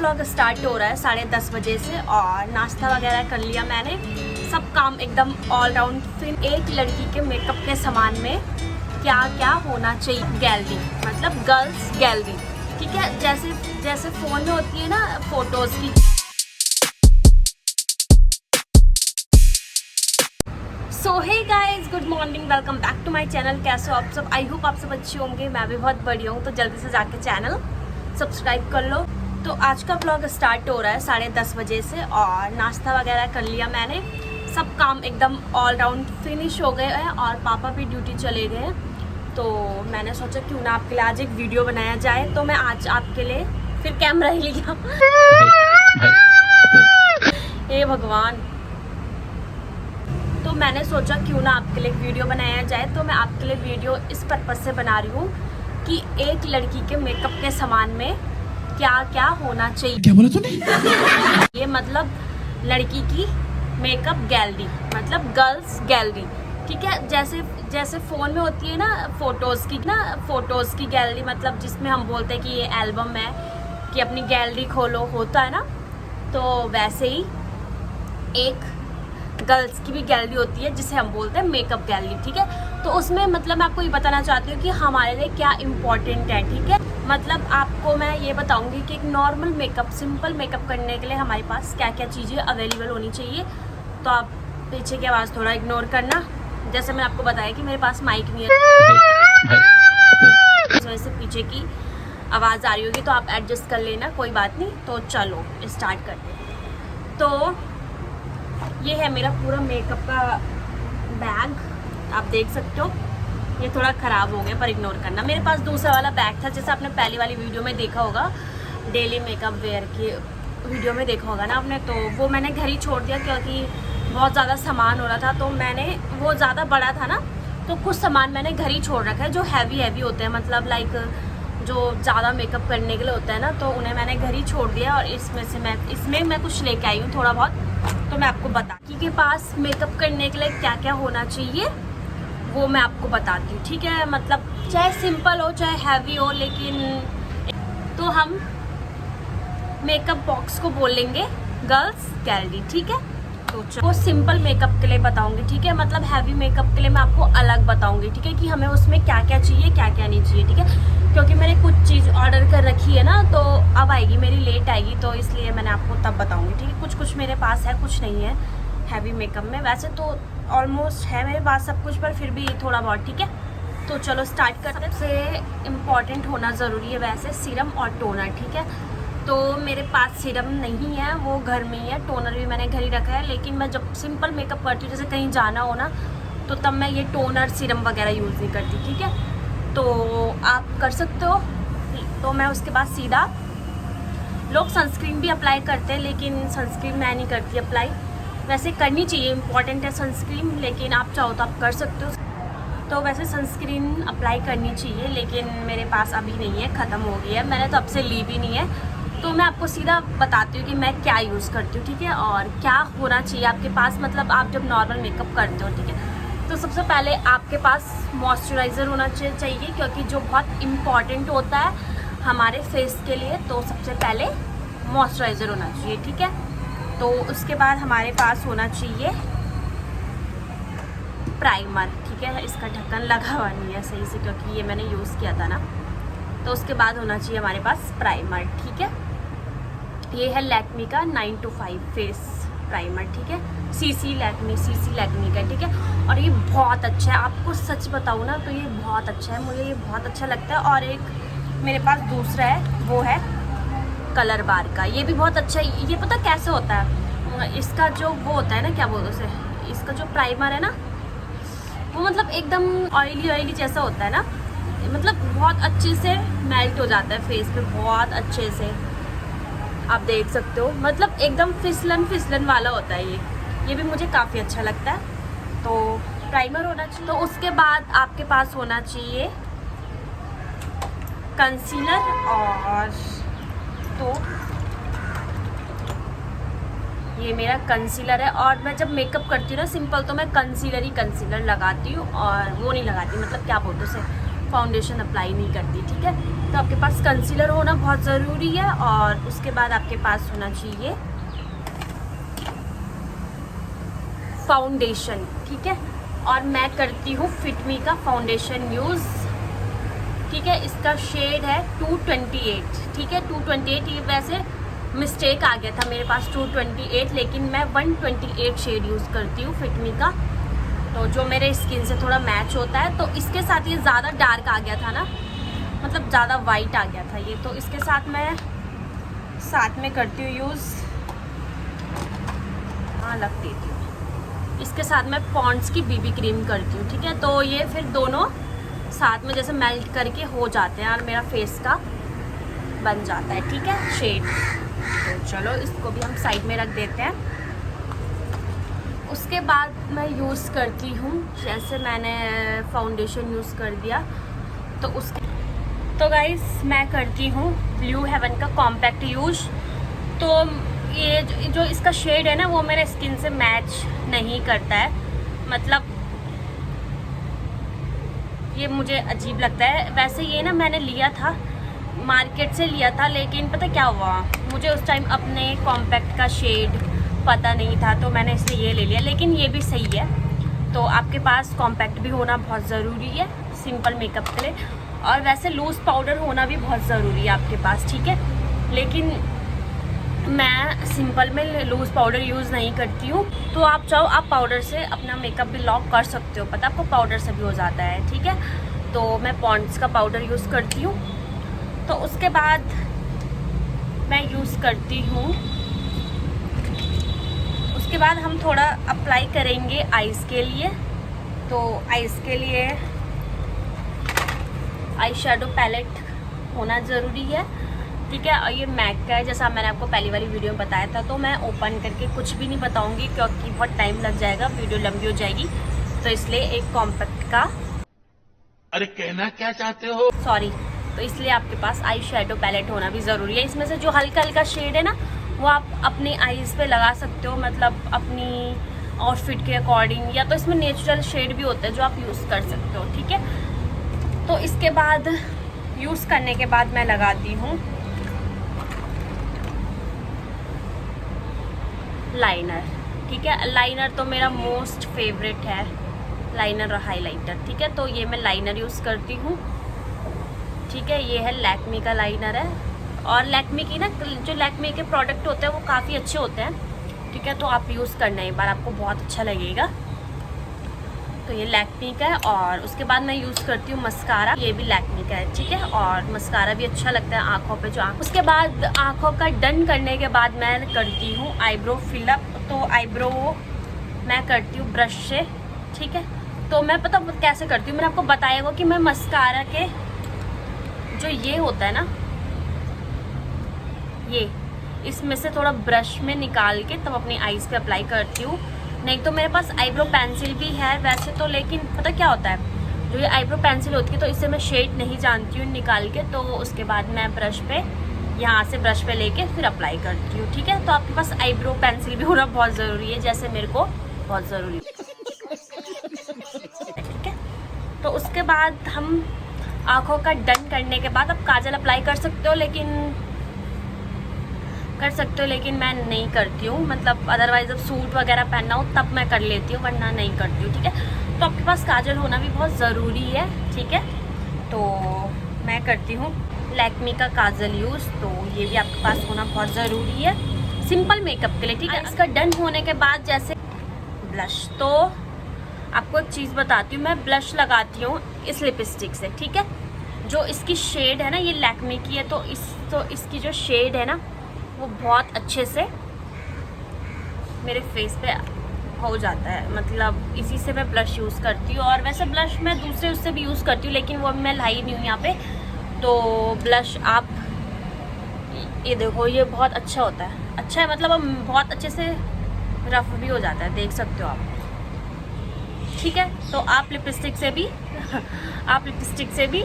Vlog start हो रहा है 10:30 बजे से और नाश्ता वगैरह कर लिया मैंने। सब काम एकदम ऑल राउंड। फिर एक लड़की के मेकअप के सामान में क्या क्या होना चाहिए, गैलरी मतलब गर्ल्स गैलरी, ठीक है। जैसे जैसे फ़ोन में होती है ना फोटोज़ की। So hey guys, good morning, welcome back to my channel. कैसे हो आप सब? आई होप आप सब अच्छे होंगे। मैं भी बहुत बढ़िया हूँ। तो जल्दी से जाके चैनल सब्सक्राइब कर लो। तो आज का ब्लॉग स्टार्ट हो रहा है 10:30 बजे से और नाश्ता वगैरह कर लिया मैंने। सब काम एकदम ऑल राउंड फिनिश हो गए हैं और पापा भी ड्यूटी चले गए हैं। तो मैंने सोचा क्यों ना आपके लिए आज एक वीडियो बनाया जाए। तो मैं आज आपके लिए फिर कैमरा ही लिया। हे भगवान। तो मैंने सोचा क्यों ना आपके लिए वीडियो बनाया जाए। तो मैं आपके लिए वीडियो इस पर्पज़ से बना रही हूँ कि एक लड़की के मेकअप के सामान में क्या क्या होना चाहिए। क्या बोला तूने? ये मतलब लड़की की मेकअप गैलरी मतलब गर्ल्स गैलरी, ठीक है। जैसे जैसे फ़ोन में होती है ना फोटोज़ की गैलरी, मतलब जिसमें हम बोलते हैं कि ये एल्बम है कि अपनी गैलरी खोलो, होता है ना। तो वैसे ही एक गर्ल्स की भी गैलरी होती है जिसे हम बोलते हैं मेकअप गैलरी, ठीक है। तो उसमें मतलब मैं आपको ये बताना चाहती हूँ कि हमारे लिए क्या इम्पोर्टेंट है, ठीक है। मतलब आपको मैं ये बताऊँगी कि एक नॉर्मल मेकअप, सिंपल मेकअप करने के लिए हमारे पास क्या क्या चीज़ें अवेलेबल होनी चाहिए। तो आप पीछे की आवाज़ थोड़ा इग्नोर करना। जैसे मैंने आपको बताया कि मेरे पास माइक नहीं है, इस वजह से पीछे की आवाज़ आ रही होगी, तो आप एडजस्ट कर लेना, कोई बात नहीं। तो चलो स्टार्ट करते हैं। तो ये है मेरा पूरा मेकअप का बैग, आप देख सकते हो। ये थोड़ा ख़राब हो गया पर इग्नोर करना। मेरे पास दूसरा वाला बैग था, जैसे आपने पहली वाली वीडियो में देखा होगा, डेली मेकअप वेयर की वीडियो में देखा होगा ना आपने। तो वो मैंने घर ही छोड़ दिया क्योंकि बहुत ज़्यादा सामान हो रहा था। तो मैंने वो ज़्यादा बड़ा था ना, तो कुछ सामान मैंने घर ही छोड़ रखा है जो हैवी होते हैं, मतलब लाइक जो ज़्यादा मेकअप करने के लिए होता है ना, तो उन्हें मैंने घर ही छोड़ दिया। और इसमें मैं कुछ लेके आई हूँ थोड़ा बहुत। तो मैं आपको बता के पास मेकअप करने के लिए क्या क्या होना चाहिए वो मैं आपको बताती हूँ, ठीक है। मतलब चाहे सिंपल हो चाहे हैवी हो, लेकिन तो हम मेकअप बॉक्स को बोलेंगे गर्ल्स गैलरी, ठीक है। तो वो सिंपल मेकअप के लिए बताऊंगी, ठीक है। मतलब हैवी मेकअप के लिए मैं आपको अलग बताऊंगी, ठीक है, कि हमें उसमें क्या क्या चाहिए क्या क्या नहीं चाहिए, ठीक है। क्योंकि मैंने कुछ चीज़ ऑर्डर कर रखी है ना, तो अब आएगी, मेरी लेट आएगी, तो इसलिए मैंने आपको तब बताऊंगी, ठीक है। कुछ मेरे पास है, कुछ नहीं है हैवी मेकअप में। वैसे तो ऑलमोस्ट है मेरे पास सब कुछ, पर फिर भी थोड़ा बहुत, ठीक है। तो चलो स्टार्ट करते हैं। सबसे इम्पॉर्टेंट होना ज़रूरी है वैसे सीरम और टोनर, ठीक है। तो मेरे पास सीरम नहीं है, वो घर में ही है। टोनर भी मैंने घर ही रखा है, लेकिन मैं जब सिंपल मेकअप करती हूँ, जैसे कहीं जाना हो ना, तो तब मैं ये टोनर सीरम वगैरह यूज़ नहीं करती, ठीक है। तो आप कर सकते हो। तो मैं उसके बाद सीधा, लोग सनस्क्रीन भी अप्लाई करते हैं, लेकिन सनस्क्रीन मैं नहीं करती अप्लाई। वैसे करनी चाहिए, इम्पॉर्टेंट है सनस्क्रीन, लेकिन आप चाहो तो आप कर सकते हो। तो वैसे सनस्क्रीन अप्लाई करनी चाहिए, लेकिन मेरे पास अभी नहीं है, ख़त्म हो गई है, मैंने तो अब से ली भी नहीं है। तो मैं आपको सीधा बताती हूँ कि मैं क्या यूज़ करती हूँ, ठीक है, और क्या होना चाहिए आपके पास। मतलब आप जब नॉर्मल मेकअप करते हो, ठीक है, तो सबसे पहले आपके पास मॉइस्चराइज़र होना चाहिए, क्योंकि जो बहुत इम्पॉर्टेंट होता है हमारे फेस के लिए। तो सबसे पहले मॉइस्चराइज़र होना चाहिए, ठीक है। तो उसके बाद हमारे पास होना चाहिए प्राइमर, ठीक है। इसका ढक्कन लगा हुआ नहीं है सही से, क्योंकि ये मैंने यूज़ किया था ना। तो उसके बाद होना चाहिए हमारे पास प्राइमर, ठीक है। ये है लैक्मी का 9 to 5 फेस प्राइमर, ठीक है। सीसी लैक्मी का, ठीक है। और ये बहुत अच्छा है, आपको सच बताऊँ ना, तो ये बहुत अच्छा है, मुझे ये बहुत अच्छा लगता है। और एक मेरे पास दूसरा है, वो है कलर बार का, ये भी बहुत अच्छा है। ये पता कैसे होता है, इसका जो वो होता है ना, क्या बोलते हैं उसे, इसका जो प्राइमर है ना, वो मतलब एकदम ऑयली जैसा होता है ना, मतलब बहुत अच्छे से मेल्ट हो जाता है फेस पे, बहुत अच्छे से, आप देख सकते हो। मतलब एकदम फिसलन वाला होता है ये भी मुझे काफ़ी अच्छा लगता है। तो प्राइमर होना चाहिए। तो उसके बाद आपके पास होना चाहिए कंसीलर। और तो ये मेरा कंसीलर है, और मैं जब मेकअप करती हूँ ना सिंपल, तो मैं कंसीलर लगाती हूँ, और वो नहीं लगाती, मतलब क्या बोलते उसे, फाउंडेशन अप्लाई नहीं करती, ठीक है। तो आपके पास कंसीलर होना बहुत ज़रूरी है और उसके बाद आपके पास होना चाहिए फाउंडेशन, ठीक है। और मैं करती हूँ फिटमी का फाउंडेशन यूज़, ठीक है। इसका शेड है 228, ठीक है। 228, ये वैसे मिस्टेक आ गया था मेरे पास 228, लेकिन मैं 128 शेड यूज़ करती हूँ फिटमी का, तो जो मेरे स्किन से थोड़ा मैच होता है। तो इसके साथ ये ज़्यादा डार्क आ गया था ना, मतलब ज़्यादा वाइट आ गया था ये, तो इसके साथ मैं साथ में करती हूँ यूज़, हाँ लग देती हूँ। इसके साथ मैं पॉन्ड्स की बीबी क्रीम करती हूँ, ठीक है। तो ये फिर दोनों साथ में जैसे मेल्ट करके हो जाते हैं और मेरा फेस का बन जाता है, ठीक है, शेड। तो चलो इसको भी हम साइड में रख देते हैं। उसके बाद मैं यूज़ करती हूँ, जैसे मैंने फाउंडेशन यूज़ कर दिया तो गाइस मैं करती हूँ ब्लू हेवन का कॉम्पैक्ट यूज़। तो ये जो इसका शेड है ना वो मेरे स्किन से मैच नहीं करता है, मतलब ये मुझे अजीब लगता है। वैसे ये ना मैंने लिया था, मार्केट से लिया था, लेकिन पता क्या हुआ, मुझे उस टाइम अपने कॉम्पैक्ट का शेड पता नहीं था, तो मैंने इसलिए ये ले लिया। लेकिन ये भी सही है। तो आपके पास कॉम्पैक्ट भी होना बहुत ज़रूरी है सिंपल मेकअप के लिए, और वैसे लूज़ पाउडर होना भी बहुत ज़रूरी है आपके पास, ठीक है। लेकिन मैं सिंपल में लूज़ पाउडर यूज़ नहीं करती हूँ, तो आप चाहो आप पाउडर से अपना मेकअप भी लॉक कर सकते हो, पता आपको पाउडर से भी हो जाता है, ठीक है। तो मैं पॉन्ड्स का पाउडर यूज़ करती हूँ। तो उसके बाद मैं यूज़ करती हूँ, उसके बाद हम थोड़ा अप्लाई करेंगे आइज़ के लिए। तो आइज़ के लिए आई शेडो पैलेट होना ज़रूरी है, ठीक है। और ये मैक का है, जैसा मैंने आपको पहली वाली वीडियो में बताया था। तो मैं ओपन करके कुछ भी नहीं बताऊंगी क्योंकि बहुत टाइम लग जाएगा, वीडियो लंबी हो जाएगी, तो इसलिए एक कॉम्पैक्ट का, अरे कहना क्या चाहते हो, सॉरी, तो इसलिए आपके पास आई शेडो पैलेट होना भी ज़रूरी है। इसमें से जो हल्का हल्का शेड है ना वो आप अपनी आईज़ पे लगा सकते हो, मतलब अपनी आउटफिट के अकॉर्डिंग, या तो इसमें नेचुरल शेड भी होता है जो आप यूज़ कर सकते हो, ठीक है। तो इसके बाद यूज़ करने के बाद मैं लगाती हूँ लाइनर, ठीक है। लाइनर तो मेरा मोस्ट फेवरेट है, लाइनर और हाइलाइटर, ठीक है। तो ये मैं लाइनर यूज़ करती हूँ, ठीक है। ये है लैक्मी का लाइनर है, और लैक्मी की ना जो लैक्मी के प्रोडक्ट होते हैं वो काफ़ी अच्छे होते हैं, ठीक है। तो आप यूज़ करना एक बार, आपको बहुत अच्छा लगेगा। तो ये लैक्मी का है। और उसके बाद मैं यूज़ करती हूँ मस्कारा, ये भी लैक्मी का है, ठीक है। और मस्कारा भी अच्छा लगता है आँखों पे जो उसके बाद आँखों का डन करने के बाद मैं करती हूँ आईब्रो फिलअप। तो आईब्रो मैं करती हूँ ब्रश से, ठीक है। तो मैं पता कैसे करती हूँ, मैंने आपको बताया हुआ कि मैं मस्कारा के जो ये होता है ना, ये इसमें से थोड़ा ब्रश में निकाल के तब अपनी आईज़ पे अप्लाई करती हूँ। नहीं तो मेरे पास आईब्रो पेंसिल भी है वैसे तो, लेकिन पता क्या होता है, जो ये आईब्रो पेंसिल होती है तो इससे मैं शेड नहीं जानती हूँ निकाल के, तो उसके बाद मैं ब्रश पे यहाँ से ब्रश पे लेके फिर अप्लाई करती हूँ, ठीक है। तो आपके पास आईब्रो पेंसिल भी होना बहुत ज़रूरी है, जैसे मेरे को बहुत ज़रूरी है, ठीक है। तो उसके बाद हम आँखों का डन करने के बाद आप काजल अप्लाई कर सकते हो, लेकिन मैं नहीं करती हूँ, मतलब अदरवाइज जब सूट वगैरह पहनना हो तब मैं कर लेती हूँ, वरना नहीं करती हूँ, ठीक है। तो आपके पास काजल होना भी बहुत ज़रूरी है, ठीक है। तो मैं करती हूँ लैक्मी का काजल यूज़, तो ये भी आपके पास होना बहुत ज़रूरी है सिंपल मेकअप के लिए, ठीक है। इसका डन होने के बाद जैसे ब्लश, तो आपको एक चीज़ बताती हूँ, मैं ब्लश लगाती हूँ इस लिपस्टिक से, ठीक है। जो इसकी शेड है ना, ये लैक्मी की है, तो इसकी जो शेड है ना वो बहुत अच्छे से मेरे फेस पे हो जाता है, मतलब इसी से मैं ब्लश यूज़ करती हूँ। और वैसे ब्लश मैं दूसरे उससे भी यूज़ करती हूँ, लेकिन वो मैं लाई नहीं हूँ यहाँ पे। तो ब्लश आप ये देखो, ये बहुत अच्छा होता है, अच्छा है, मतलब बहुत अच्छे से रफ भी हो जाता है, देख सकते हो आप, ठीक है। तो आप लिपस्टिक से भी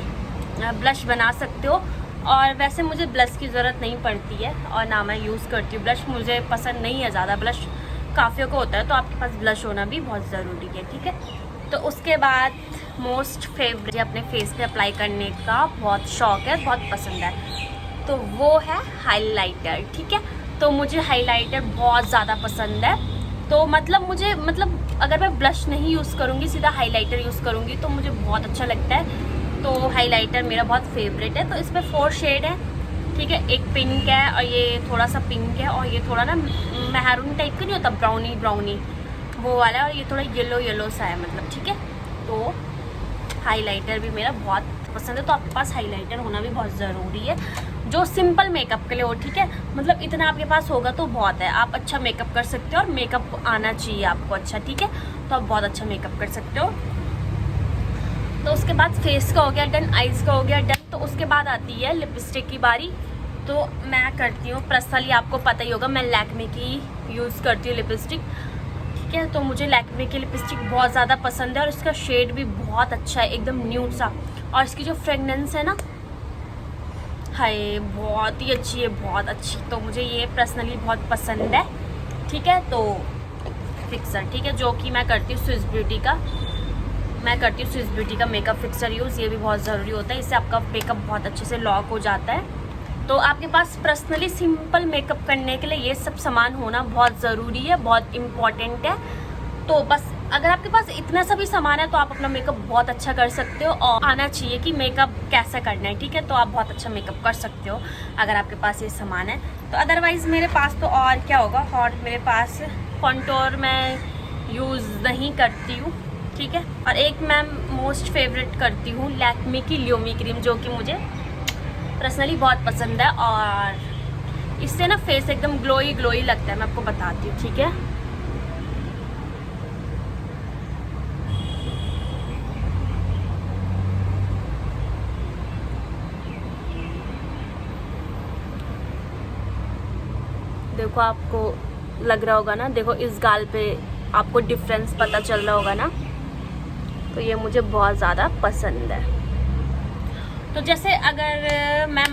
ब्लश बना सकते हो। और वैसे मुझे ब्लश की ज़रूरत नहीं पड़ती है और ना मैं यूज़ करती हूँ ब्लश, मुझे पसंद नहीं है ज़्यादा, ब्लश काफ़ियों को होता है, तो आपके पास ब्लश होना भी बहुत ज़रूरी है, ठीक है। तो उसके बाद मोस्ट फेवरेट अपने फेस पे अप्लाई करने का बहुत शौक है, बहुत पसंद है, तो वो है हाइलाइटर। ठीक है, तो मुझे हाइलाइटर बहुत ज़्यादा पसंद है। तो मुझे अगर मैं ब्लश नहीं यूज़ करूँगी, सीधा हाइलाइटर यूज़ करूँगी तो मुझे बहुत अच्छा लगता है। तो हाइलाइटर मेरा बहुत फेवरेट है। तो इसमें 4 शेड है। ठीक है, एक पिंक है और ये थोड़ा सा पिंक है और ये थोड़ा ना मैरून टाइप का नहीं होता, ब्राउनी वो वाला है, और ये थोड़ा येलो सा है ठीक है। तो हाइलाइटर भी मेरा बहुत पसंद है। तो आपके पास हाइलाइटर होना भी बहुत ज़रूरी है, जो सिंपल मेकअप के लिए हो। ठीक है, इतना आपके पास होगा तो बहुत है। आप अच्छा मेकअप कर सकते हो और मेकअप आना चाहिए आपको अच्छा। ठीक है, तो आप बहुत अच्छा मेकअप कर सकते हो। तो उसके बाद फेस का हो गया डन, आईज़ का हो गया डन। तो उसके बाद आती है लिपस्टिक की बारी। तो मैं करती हूँ पर्सनली, आपको पता ही होगा, मैं लैक्मे की यूज़ करती हूँ लिपस्टिक। ठीक है, तो मुझे लैक्मे की लिपस्टिक बहुत ज़्यादा पसंद है और इसका शेड भी बहुत अच्छा है, एकदम न्यूड सा। और इसकी जो फ्रेगनेंस है ना, हाय, बहुत ही अच्छी है, बहुत अच्छी। तो मुझे ये पर्सनली बहुत पसंद है। ठीक है, तो फिक्सर, ठीक है, जो कि मैं करती हूँ स्विस ब्यूटी का मेकअप फिक्सर यूज़। ये भी बहुत ज़रूरी होता है, इससे आपका मेकअप बहुत अच्छे से लॉक हो जाता है। तो आपके पास पर्सनली सिंपल मेकअप करने के लिए ये सब सामान होना बहुत ज़रूरी है, बहुत इम्पॉर्टेंट है। तो बस अगर आपके पास इतना सा भी सामान है तो आप अपना मेकअप बहुत अच्छा कर सकते हो, और आना चाहिए कि मेकअप कैसे करना है। ठीक है, तो आप बहुत अच्छा मेकअप कर सकते हो अगर आपके पास ये सामान है। तो अदरवाइज़ मेरे पास तो और क्या होगा, और मेरे पास कॉन्टोर मैं यूज़ नहीं करती हूँ। ठीक है, और एक मैं मोस्ट फेवरेट करती हूँ लैक्मे की ल्यूमी क्रीम, जो कि मुझे पर्सनली बहुत पसंद है और इससे ना फेस एकदम ग्लोई लगता है। मैं आपको बताती हूँ। ठीक है, देखो, आपको लग रहा होगा ना, देखो इस गाल पे आपको डिफरेंस पता चल रहा होगा ना। तो ये मुझे बहुत ज़्यादा पसंद है। तो जैसे अगर मैं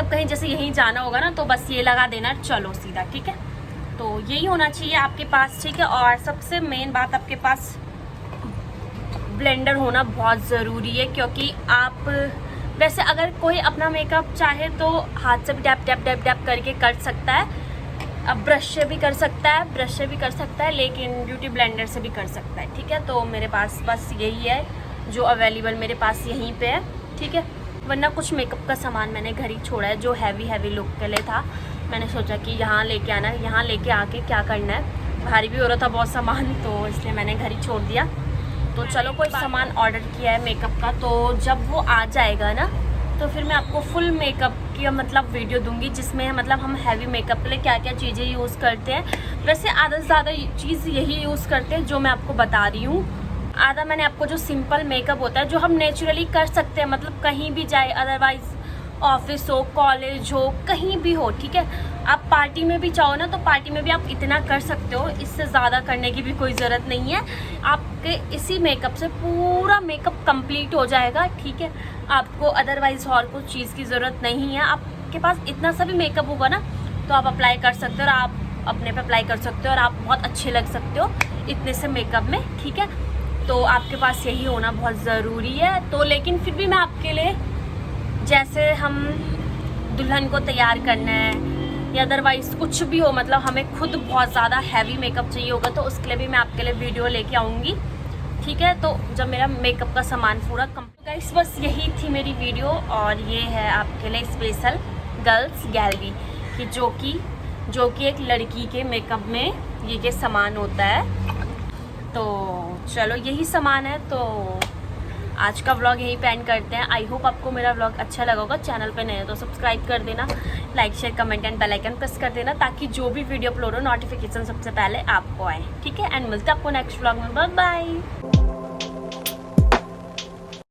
कहीं जैसे यहीं जाना होगा ना, तो बस ये लगा देना, चलो सीधा। ठीक है, तो यही होना चाहिए आपके पास। ठीक है, और सबसे मेन बात, आपके पास ब्लेंडर होना बहुत ज़रूरी है, क्योंकि आप वैसे अगर कोई अपना मेकअप चाहे तो हाथ से भी डैप करके कर सकता है, अब ब्रश से भी कर सकता है, लेकिन ब्यूटी ब्लेंडर से भी कर सकता है। ठीक है, तो मेरे पास बस यही है जो अवेलेबल मेरे पास यहीं पे है। ठीक है, वरना कुछ मेकअप का सामान मैंने घर ही छोड़ा है, जो हैवी लुक के लिए था। मैंने सोचा कि यहाँ लेके आना, यहाँ लेके आके क्या करना है, भारी भी हो रहा था बहुत सामान, तो इसलिए मैंने घर ही छोड़ दिया। तो चलो, कोई सामान ऑर्डर किया है मेकअप का, तो जब वो आ जाएगा ना, तो फिर मैं आपको फुल मेकअप की वीडियो दूंगी, जिसमें हम हैवी मेकअप के लिए क्या क्या चीज़ें यूज़ करते हैं। वैसे आधा से ज़्यादा चीज़ यही यूज़ करते हैं जो मैं आपको बता रही हूँ। आधा मैंने आपको जो सिंपल मेकअप होता है, जो हम नेचुरली कर सकते हैं, कहीं भी जाए, अदरवाइज़ ऑफिस हो, कॉलेज हो, कहीं भी हो। ठीक है, आप पार्टी में भी चाहो ना, तो पार्टी में भी आप इतना कर सकते हो, इससे ज़्यादा करने की भी कोई ज़रूरत नहीं है। आपके इसी मेकअप से पूरा मेकअप कंप्लीट हो जाएगा। ठीक है, आपको अदरवाइज़ और कुछ चीज़ की ज़रूरत नहीं है। आपके पास इतना सा भी मेकअप होगा ना, तो आप अप्लाई कर सकते हो, और आप अपने पे अप्लाई कर सकते हो, और आप बहुत अच्छे लग सकते हो इतने से मेकअप में। ठीक है, तो आपके पास यही होना बहुत ज़रूरी है। तो लेकिन फिर भी मैं आपके लिए, जैसे हम दुल्हन को तैयार करना है या अदरवाइज़ कुछ भी हो, हमें खुद बहुत ज़्यादा हैवी मेकअप चाहिए होगा, तो उसके लिए भी मैं आपके लिए वीडियो लेके आऊँगी। ठीक है, तो जब मेरा मेकअप का सामान पूरा गाइस, बस यही थी मेरी वीडियो, और ये है आपके लिए स्पेशल गर्ल्स गैलरी की, जो कि एक लड़की के मेकअप में ये सामान होता है। तो चलो, यही सामान है। तो आज का व्लॉग यहीं पे एंड करते हैं। आई होप आपको मेरा व्लॉग अच्छा लगा होगा। चैनल पे नए हो तो सब्सक्राइब कर देना, like share comment and bell icon press कर देना, ताकि जो भी वीडियो अपलोड हो नोटिफिकेशन सबसे पहले आपको आए। ठीक है, एंड मिलते हैं आपको नेक्स्ट व्लॉग में। Bye bye.